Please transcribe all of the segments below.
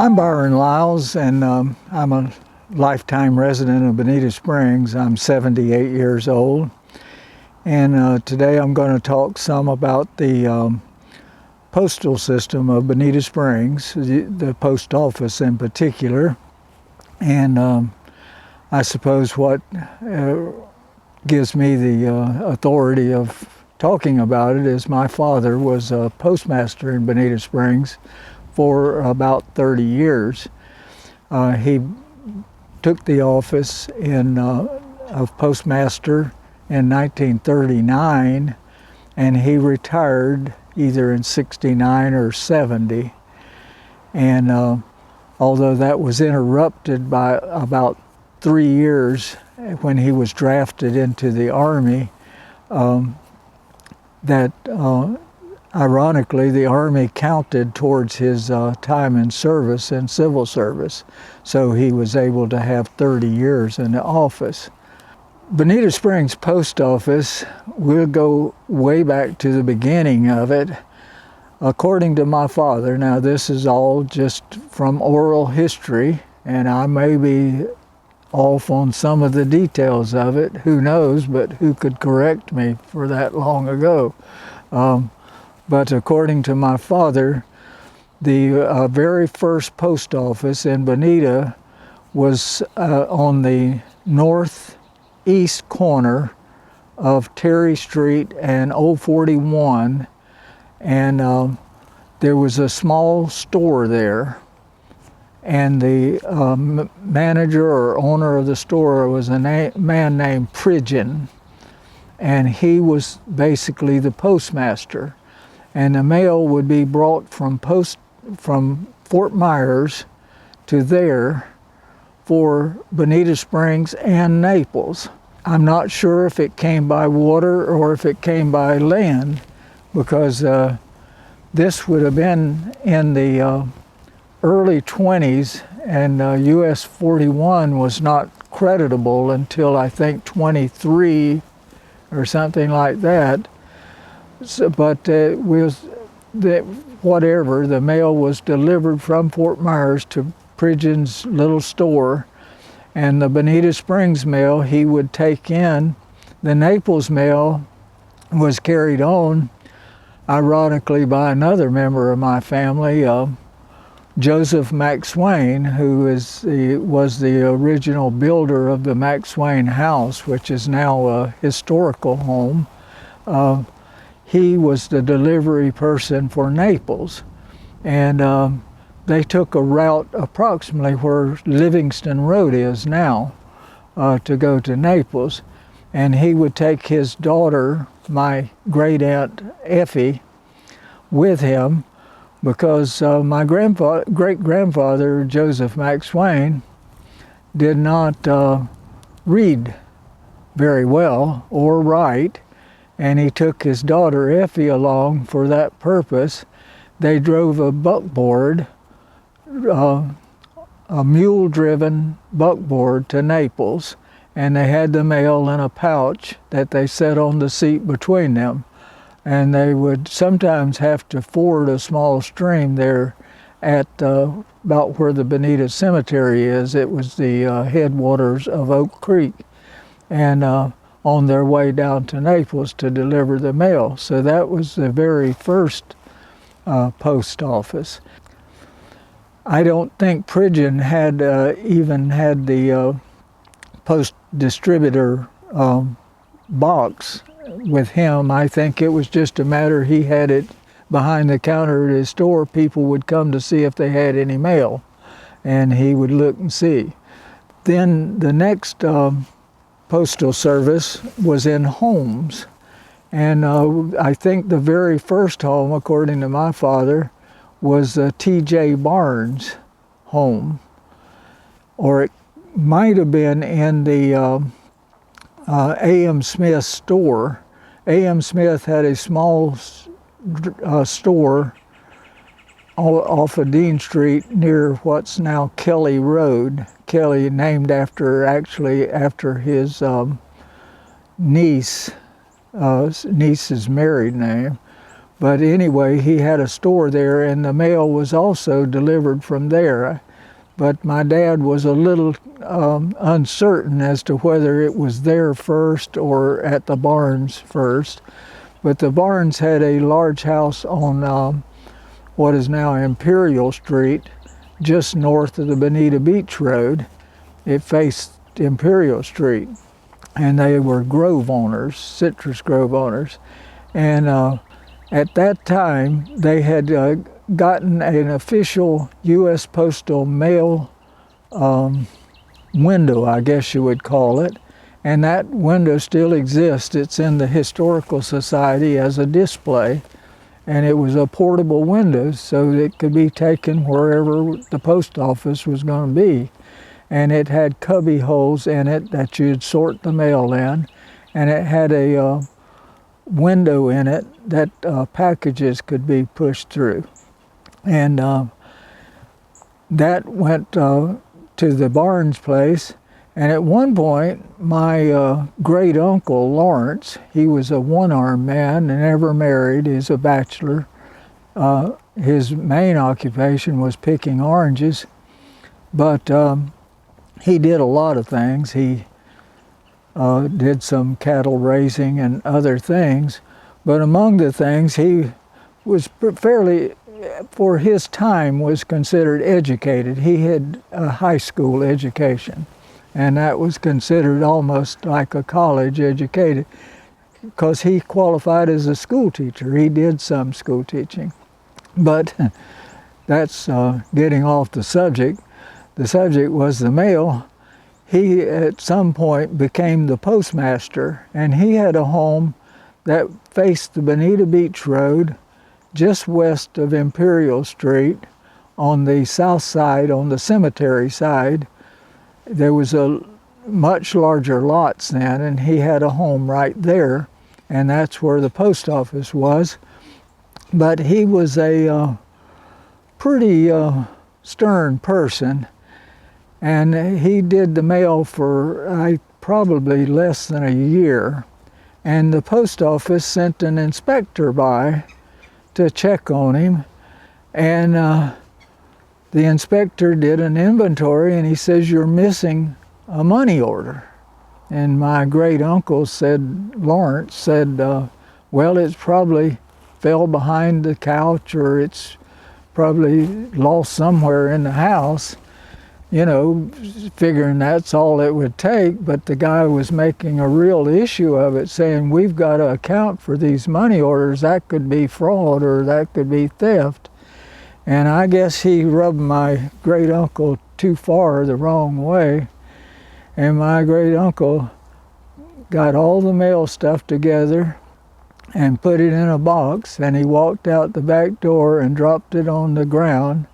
I'm Byron Lyles, and I'm a lifetime resident of Bonita Springs. I'm 78 years old, and today I'm going to talk some about the postal system of Bonita Springs, the post office in particular, and I suppose what gives me the authority of talking about it is my father was a postmaster in Bonita Springs for about 30 years. He took the office of postmaster in 1939, and he retired either in 69 or 70. And although that was interrupted by about 3 years when he was drafted into the Army, ironically, the Army counted towards his time in service in civil service, so he was able to have 30 years in the office. Bonita Springs Post Office, we'll go way back to the beginning of it. According to my father, now this is all just from oral history, and I may be off on some of the details of it, who knows, but who could correct me for that long ago. But according to my father, the very first post office in Bonita was on the northeast corner of Terry Street and Old 41, and there was a small store there, and the manager or owner of the store was a man named Pridgeon, and he was basically the postmaster. And the mail would be brought from Fort Myers to there for Bonita Springs and Naples. I'm not sure if it came by water or if it came by land, because this would have been in the early 20s, and US 41 was not creditable until I think 23 or something like that. So, but the mail was delivered from Fort Myers to Pridgeon's little store, and the Bonita Springs mail he would take in. The Naples mail was carried on, ironically, by another member of my family, Joseph McSwain, who was the original builder of the McSwain House, which is now a historical home. He was the delivery person for Naples, and they took a route approximately where Livingston Road is now to go to Naples, and he would take his daughter, my great aunt Effie, with him, because my great-grandfather Joseph McSwain did not read very well or write, and he took his daughter Effie along for that purpose. They drove a buckboard, a mule-driven buckboard to Naples, and they had the mail in a pouch that they set on the seat between them. And they would sometimes have to ford a small stream there at about where the Bonita Cemetery is. It was the headwaters of Oak Creek, and on their way down to Naples to deliver the mail. So that was the very first post office. I don't think Pridgeon had even had the post distributor box with him. I think it was just a matter he had it behind the counter at his store. People would come to see if they had any mail, and he would look and see. Then the next postal service was in homes, and I think the very first home, according to my father, was T.J. Barnes' home, or it might have been in the A.M. Smith store. A.M. Smith had a small store off of Dean Street near what's now Kelly Road. Kelly, named after his niece's married name. But anyway, he had a store there, and the mail was also delivered from there. But my dad was a little uncertain as to whether it was there first or at the Barnes first. But the Barnes had a large house on what is now Imperial Street, just north of the Bonita Beach Road. It faced Imperial Street, and they were grove owners, citrus grove owners. And at that time, they had gotten an official U.S. postal mail window, I guess you would call it, and that window still exists. It's in the Historical Society as a display, and it was a portable window so that it could be taken wherever the post office was going to be. And it had cubby holes in it that you'd sort the mail in, and it had a window in it that packages could be pushed through. And that went to the Barnes place. And at one point, my great uncle Lawrence, he was a one-armed man and never married. He's a bachelor. His main occupation was picking oranges, but he did a lot of things. He did some cattle raising and other things, but among the things, he was fairly, for his time, was considered educated. He had a high school education, and that was considered almost like a college educated, because he qualified as a school teacher. He did some school teaching. But that's getting off the subject. The subject was the mail. He, at some point, became the postmaster, and he had a home that faced the Bonita Beach Road, just west of Imperial Street, on the south side, on the cemetery side. There was a much larger lots then, and he had a home right there, and that's where the post office was. But he was a pretty stern person, and he did the mail for probably less than a year, and the post office sent an inspector by to check on him, and the inspector did an inventory, and he says, "You're missing a money order." And my great uncle said, Lawrence said, well, it's probably fell behind the couch, or it's probably lost somewhere in the house, you know, figuring that's all it would take. But the guy was making a real issue of it, saying, we've got to account for these money orders. That could be fraud, or that could be theft. And I guess he rubbed my great uncle too far the wrong way. And my great uncle got all the mail stuff together and put it in a box, and he walked out the back door and dropped it on the ground.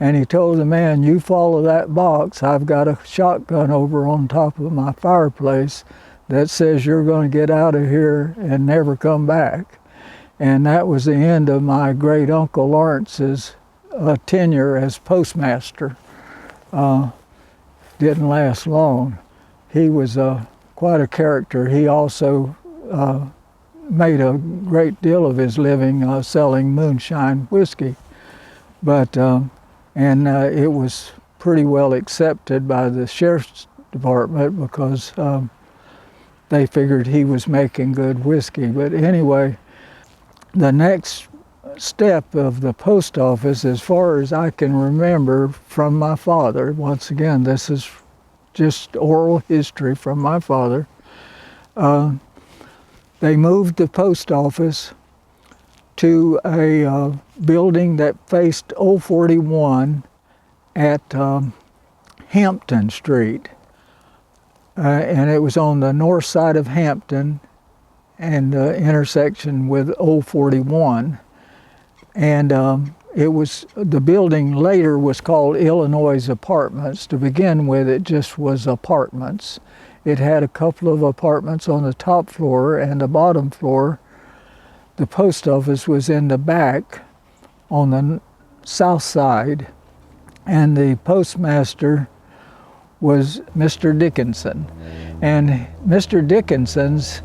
And he told the man, "You follow that box. I've got a shotgun over on top of my fireplace that says you're going to get out of here and never come back." And that was the end of my great uncle Lawrence's tenure as postmaster. Didn't last long. He was quite a character. He also made a great deal of his living selling moonshine whiskey, but and it was pretty well accepted by the sheriff's department because they figured he was making good whiskey. But anyway, the next step of the post office, as far as I can remember from my father, once again, this is just oral history from my father, they moved the post office to a building that faced 041 at Hampton Street. And it was on the north side of Hampton and intersection with 041. And it was, the building later was called Illinois Apartments. To begin with, it just was apartments. It had a couple of apartments on the top floor, and the bottom floor, the post office was in the back on the south side, and the postmaster was Mr. Dickinson. And Mr. Dickinson's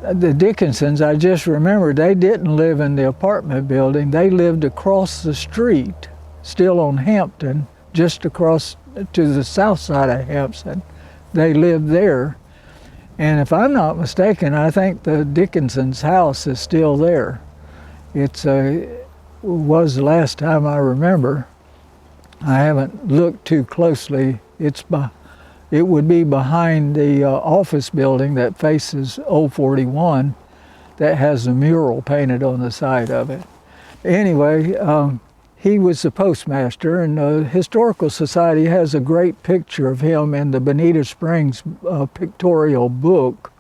the Dickinsons, I just remembered, they didn't live in the apartment building. They lived across the street, still on Hampton, just across to the south side of Hampton. They lived there. And if I'm not mistaken, I think the Dickinsons' house is still there. It was the last time I remember. I haven't looked too closely. It would be behind the office building that faces Old 41 that has a mural painted on the side of it. Anyway, he was the postmaster, and the Historical Society has a great picture of him in the Bonita Springs pictorial book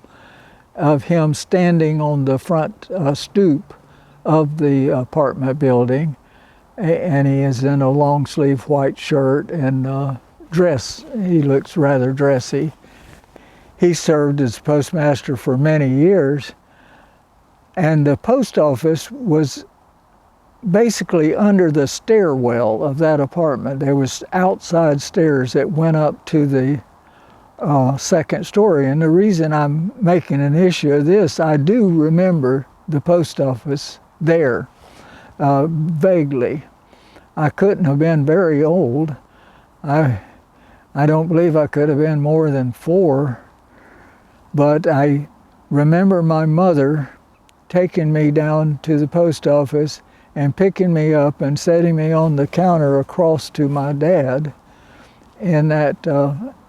of him standing on the front stoop of the apartment building, and he is in a long sleeve white shirt and dress. He looks rather dressy. He served as postmaster for many years, and the post office was basically under the stairwell of that apartment. There was outside stairs that went up to the second story. And the reason I'm making an issue of this, I do remember the post office there vaguely. I couldn't have been very old. I don't believe I could have been more than 4, but I remember my mother taking me down to the post office and picking me up and setting me on the counter across to my dad in that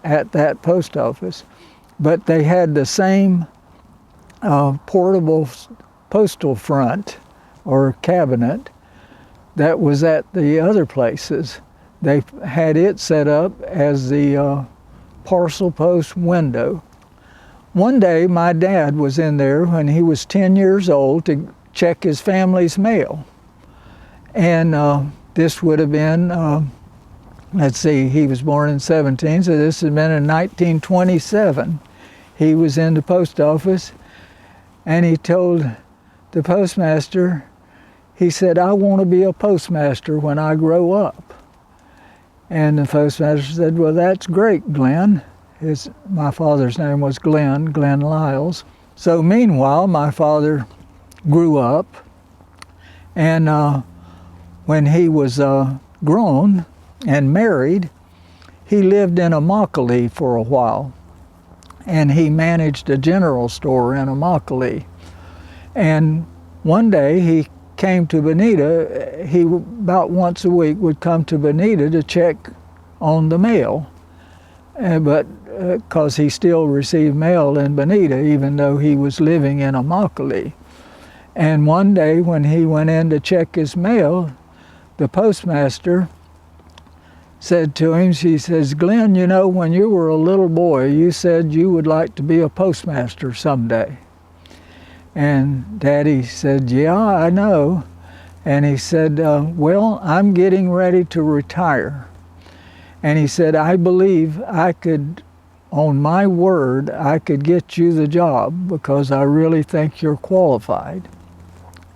at that post office. But they had the same portable postal front or cabinet that was at the other places. They had it set up as the parcel post window. One day my dad was in there when he was 10 years old to check his family's mail. And this would have been, let's see, he was born in 17, so this had been in 1927. He was in the post office, and he told the postmaster, he said, "I want to be a postmaster when I grow up." And the postmaster said, "Well, that's great, Glenn." My father's name was Glenn Lyles. So meanwhile, my father grew up, and when he was grown and married, he lived in Immokalee for a while, and he managed a general store in Immokalee. And one day he came to Bonita. He about once a week would come to Bonita to check on the mail, but because he still received mail in Bonita even though he was living in Immokalee. And one day when he went in to check his mail, the postmaster said to him, she says, "Glenn, you know, when you were a little boy, you said you would like to be a postmaster someday." And Daddy said, "Yeah, I know." And he said, "Well, I'm getting ready to retire." And he said, "I believe I could, on my word, I could get you the job because I really think you're qualified."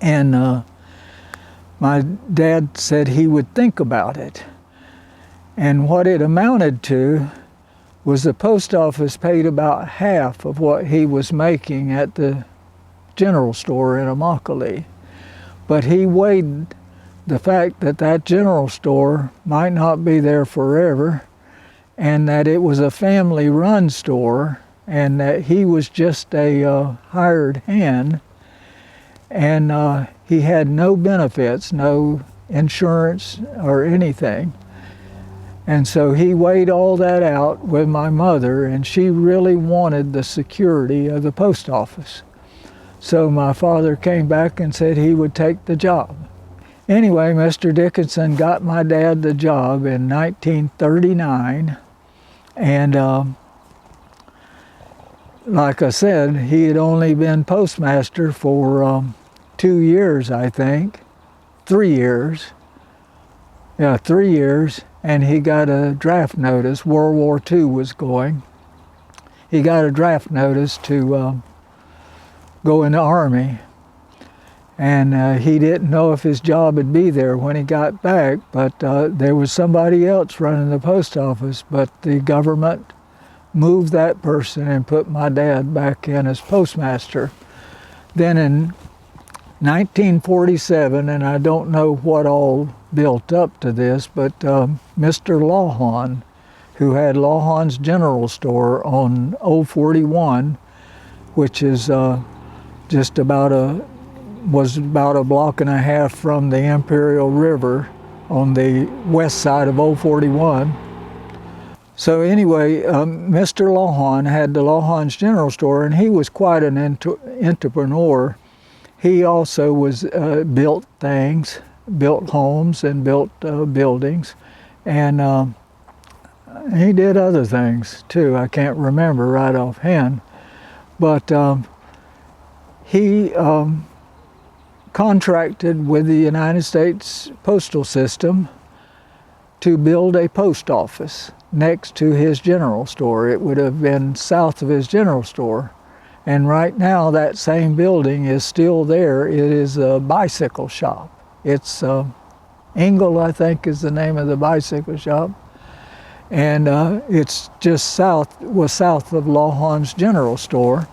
And my dad said he would think about it. And what it amounted to was the post office paid about half of what he was making at the general store in Immokalee. But he weighed the fact that that general store might not be there forever, and that it was a family-run store, and that he was just a hired hand, and he had no benefits, no insurance or anything. And so he weighed all that out with my mother, and she really wanted the security of the post office. So my father came back and said he would take the job. Anyway, Mr. Dickinson got my dad the job in 1939, and like I said, he had only been postmaster for 2 years, I think, 3 years. Yeah, 3 years, and he got a draft notice. World War II was going. He got a draft notice to go in the Army, and he didn't know if his job would be there when he got back, but there was somebody else running the post office, but the government moved that person and put my dad back in as postmaster. Then in 1947, and I don't know what all built up to this, but Mr. Lawhon, who had Lawhon's General Store on Old 41, which is just was about a block and a half from the Imperial River on the west side of Old 41. So anyway, Mr. Lawhon had the Lawhon's General Store, and he was quite an entrepreneur. He also was built things, built homes and built buildings, and he did other things too. I can't remember right offhand, but he contracted with the United States Postal System to build a post office next to his general store. It would have been south of his general store. And right now that same building is still there. It is a bicycle shop. It's Engel, I think, is the name of the bicycle shop. And it's just south of Lawhon's General Store.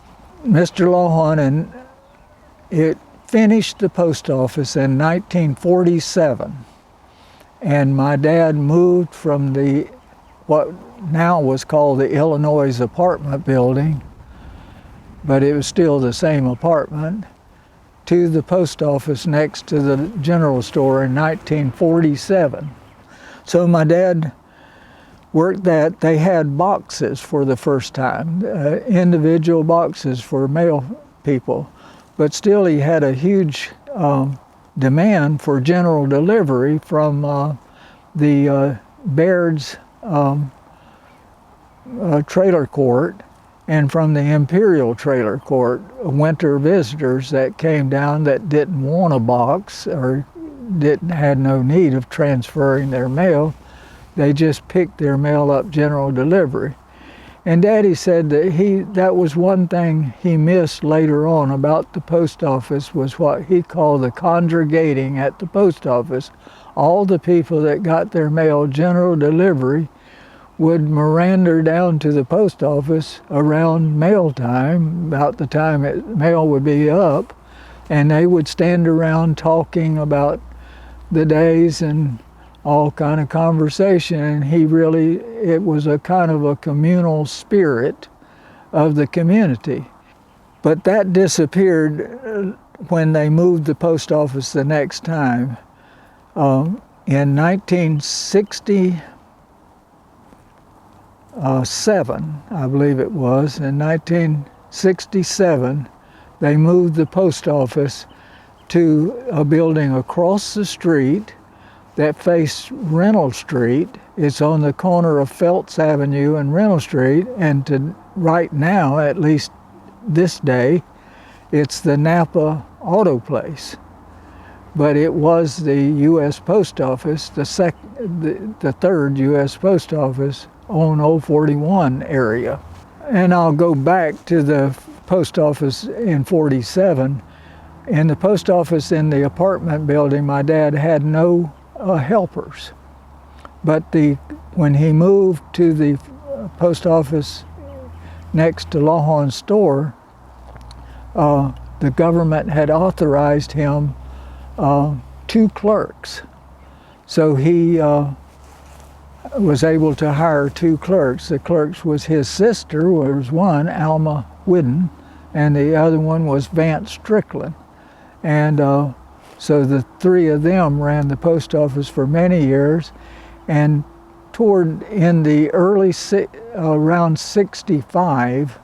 Mr. Lawhon it finished the post office in 1947. And my dad moved from what now was called the Illinois apartment building, but it was still the same apartment, to the post office next to the general store in 1947. So my dad worked that. They had boxes for the first time, individual boxes for mail people, but still he had a huge demand for general delivery from the Baird's trailer court and from the Imperial trailer court. Winter visitors that came down that didn't want a box or had no need of transferring their mail, they just picked their mail up general delivery. And Daddy said that that was one thing he missed later on about the post office, was what he called the congregating at the post office. All the people that got their mail general delivery would meander down to the post office around mail time, about the time mail would be up, and they would stand around talking about the days and all kind of conversation. And it was a kind of a communal spirit of the community. But that disappeared when they moved the post office the next time. In 1967, I believe it was, in 1967, they moved the post office to a building across the street that faced Reynolds Street. It's on the corner of Phelps Avenue and Reynolds Street, and right now, at least this day, it's the Napa Auto Place. But it was the U.S. Post Office, the third U.S. Post Office on Old 41 area. And I'll go back to the post office in 47. In the post office in the apartment building, my dad had no helpers. But when he moved to the post office next to Lawhon's store, the government had authorized him 2 clerks. So he was able to hire 2 clerks. The clerks was his sister, was one, Alma Whidden, and the other one was Vance Strickland. And so the 3 of them ran the post office for many years. And in the early, around 65,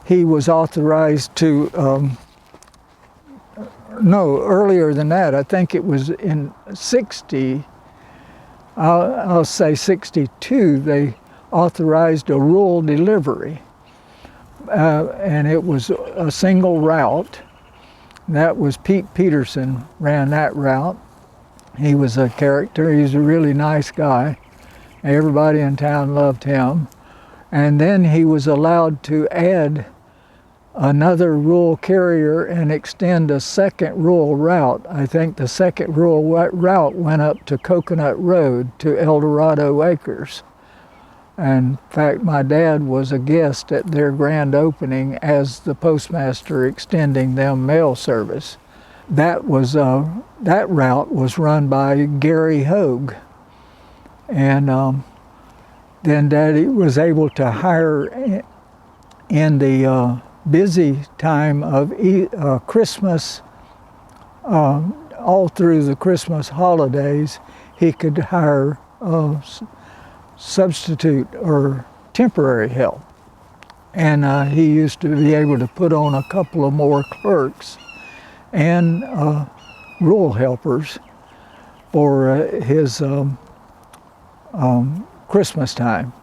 he was authorized to, no, earlier than that, I think it was in 60, I'll say 62, they authorized a rural delivery. And it was a single route. That was Pete Peterson ran that route. He was a character. He was a really nice guy. Everybody in town loved him. And then he was allowed to add another rural carrier and extend a second rural route. I think the second rural route went up to Coconut Road to El Dorado Acres. In fact, my dad was a guest at their grand opening as the postmaster extending them mail service. That route was run by Gary Hogue, and then Daddy was able to hire in the busy time of Christmas, all through the Christmas holidays. He could hire substitute or temporary help, and he used to be able to put on a couple of more clerks and rural helpers for his Christmas time.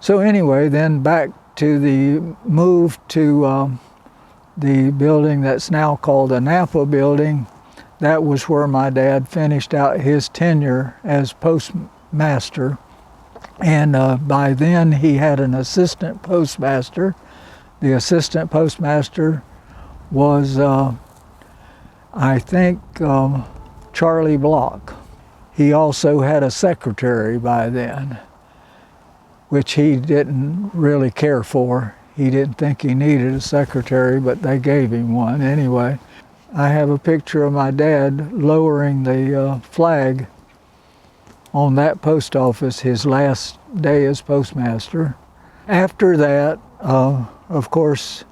So anyway, then back to the move to the building that's now called the Napa Building. That was where my dad finished out his tenure as postmaster. And by then he had an assistant postmaster. The assistant postmaster was, I think, Charlie Block. He also had a secretary by then, which he didn't really care for. He didn't think he needed a secretary, but they gave him one anyway. I have a picture of my dad lowering the flag on that post office his last day as postmaster. After that, of course,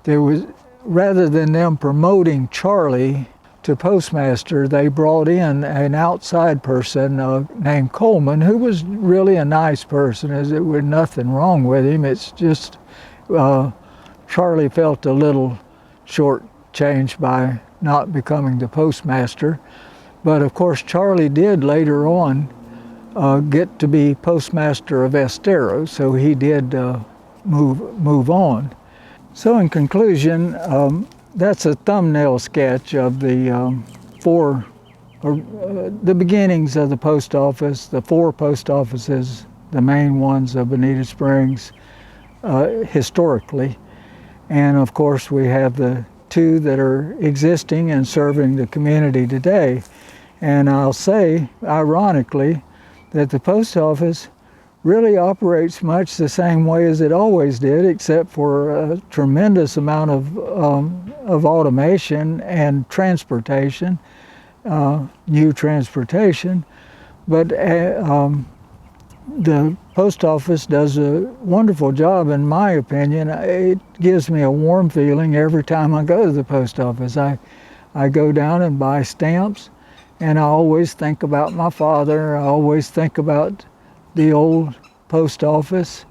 there was, rather than them promoting Charlie to postmaster, they brought in an outside person named Coleman, who was really a nice person. There was nothing wrong with him. It's just Charlie felt a little shortchanged by not becoming the postmaster. But of course, Charlie did later on get to be postmaster of Estero, so he did move on. So in conclusion, that's a thumbnail sketch of the the beginnings of the post office, the 4 post offices, the main ones of Bonita Springs historically. And of course, we have the 2 that are existing and serving the community today. And I'll say, ironically, that the post office really operates much the same way as it always did, except for a tremendous amount of automation and transportation, new transportation. But the post office does a wonderful job, in my opinion. It gives me a warm feeling every time I go to the post office. I go down and buy stamps, and I always think about my father. I always think about the old post office,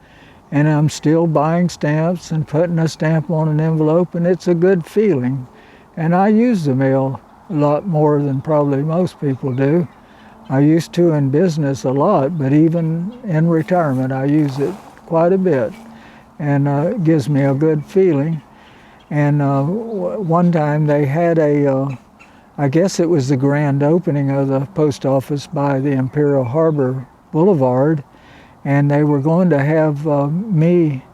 and I'm still buying stamps and putting a stamp on an envelope, and it's a good feeling. And I use the mail a lot more than probably most people do. I used to in business a lot, but even in retirement I use it quite a bit, and it gives me a good feeling. And one time they had I guess it was the grand opening of the post office by the Imperial Harbor Boulevard, and they were going to have me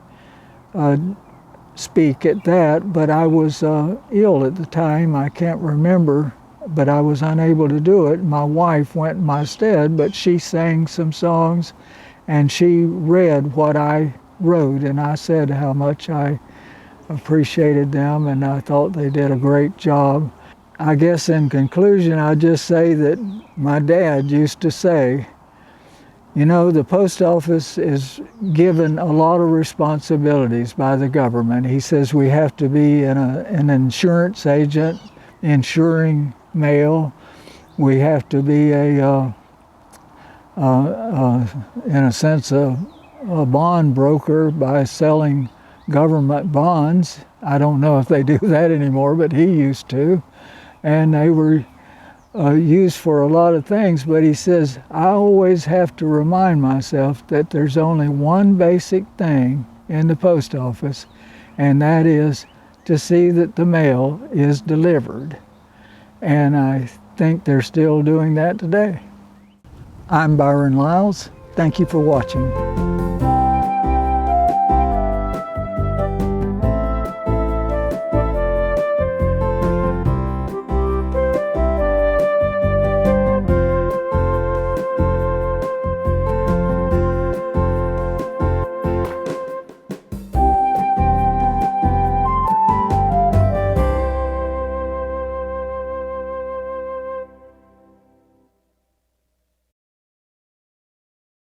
speak at that, but I was ill at the time. I can't remember, but I was unable to do it. My wife went in my stead, but she sang some songs, and she read what I wrote, and I said how much I appreciated them, and I thought they did a great job. I guess in conclusion, I'll just say that my dad used to say, you know, the post office is given a lot of responsibilities by the government. He says we have to be an insurance agent, insuring mail. We have to be in a sense, a bond broker by selling government bonds. I don't know if they do that anymore, but he used to. And they were used for a lot of things, but he says, I always have to remind myself that there's only one basic thing in the post office, and that is to see that the mail is delivered. And I think they're still doing that today. I'm Byron Lyles. Thank you for watching.